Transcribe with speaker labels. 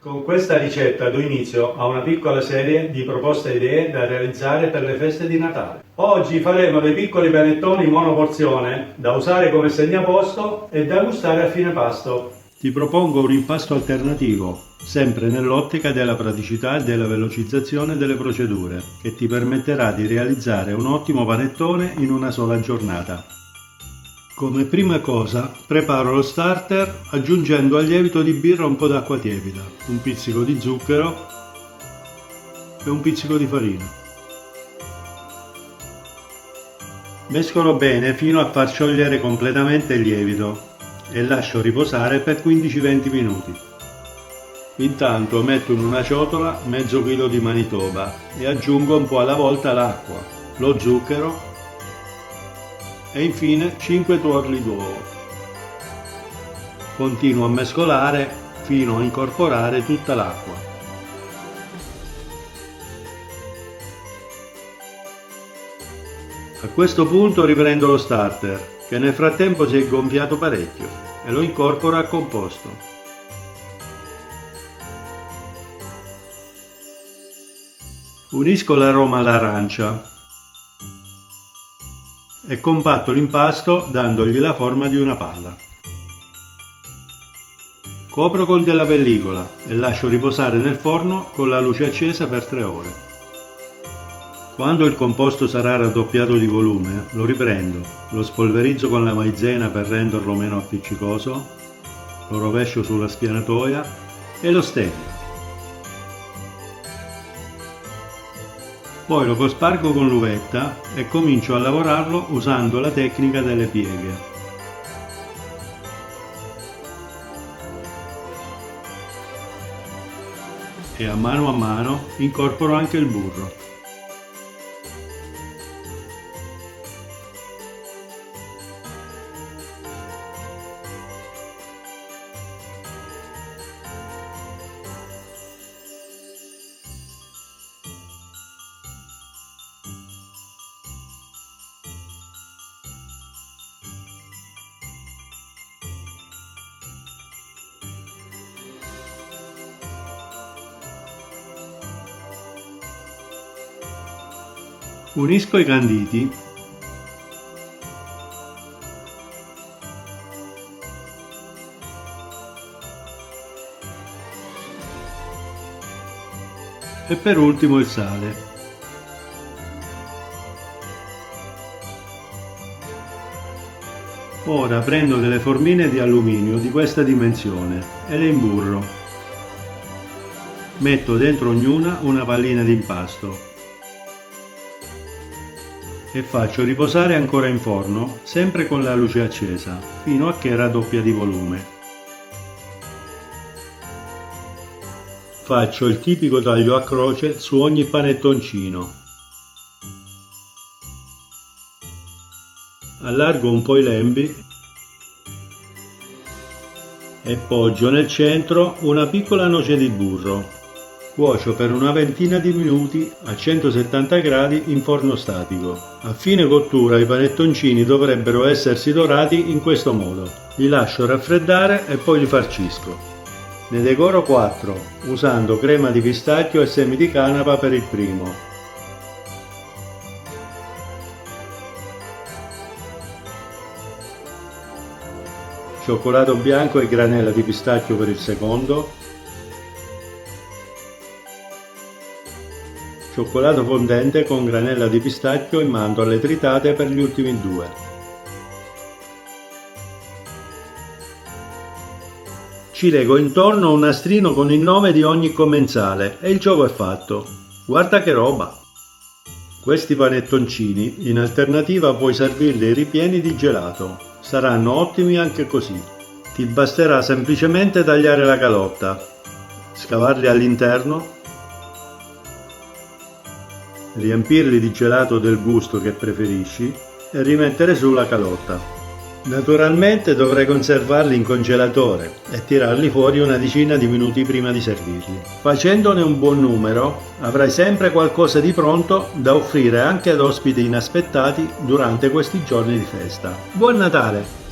Speaker 1: Con questa ricetta do inizio a una piccola serie di proposte e idee da realizzare per le feste di Natale. Oggi faremo dei piccoli panettoni monoporzione da usare come segnaposto e da gustare a fine pasto. Ti propongo un impasto alternativo, sempre nell'ottica della praticità e della velocizzazione delle procedure, che ti permetterà di realizzare un ottimo panettone in una sola giornata. Come prima cosa preparo lo starter aggiungendo al lievito di birra un po' d'acqua tiepida, un pizzico di zucchero e un pizzico di farina. Mescolo bene fino a far sciogliere completamente il lievito e lascio riposare per 15-20 minuti. Intanto metto in una ciotola mezzo chilo di Manitoba e aggiungo un po' alla volta l'acqua, lo zucchero e infine 5 tuorli d'uovo. Continuo a mescolare fino a incorporare tutta l'acqua. A questo punto riprendo lo starter, che nel frattempo si è gonfiato parecchio, e lo incorporo al composto. Unisco l'aroma all'arancia e compatto l'impasto dandogli la forma di una palla. Copro con della pellicola e lascio riposare nel forno con la luce accesa per 3 ore. Quando il composto sarà raddoppiato di volume, lo riprendo, lo spolverizzo con la maizena per renderlo meno appiccicoso, lo rovescio sulla spianatoia e lo stendo. Poi lo cospargo con l'uvetta e comincio a lavorarlo usando la tecnica delle pieghe. E a mano incorporo anche il burro. Unisco i canditi e per ultimo il sale. Ora prendo delle formine di alluminio di questa dimensione e le imburro. Metto dentro ognuna una pallina di impasto e faccio riposare ancora in forno, sempre con la luce accesa, fino a che raddoppia di volume. Faccio il tipico taglio a croce su ogni panettoncino. Allargo un po' i lembi e poggio nel centro una piccola noce di burro. Cuocio per una ventina di minuti a 170 gradi in forno statico. A fine cottura i panettoncini dovrebbero essersi dorati in questo modo. Li lascio raffreddare e poi li farcisco. Ne decoro 4 usando crema di pistacchio e semi di canapa per il primo. Cioccolato bianco e granella di pistacchio per il secondo. Cioccolato fondente con granella di pistacchio e mandorle tritate per gli ultimi 2. Ci lego intorno un nastrino con il nome di ogni commensale e il gioco è fatto. Guarda che roba! Questi panettoncini in alternativa puoi servirli ripieni di gelato. Saranno ottimi anche così. Ti basterà semplicemente tagliare la calotta, scavarli all'interno, riempirli di gelato del gusto che preferisci e rimettere su la calotta. Naturalmente dovrai conservarli in congelatore e tirarli fuori una decina di minuti prima di servirli. Facendone un buon numero avrai sempre qualcosa di pronto da offrire anche ad ospiti inaspettati durante questi giorni di festa. Buon Natale!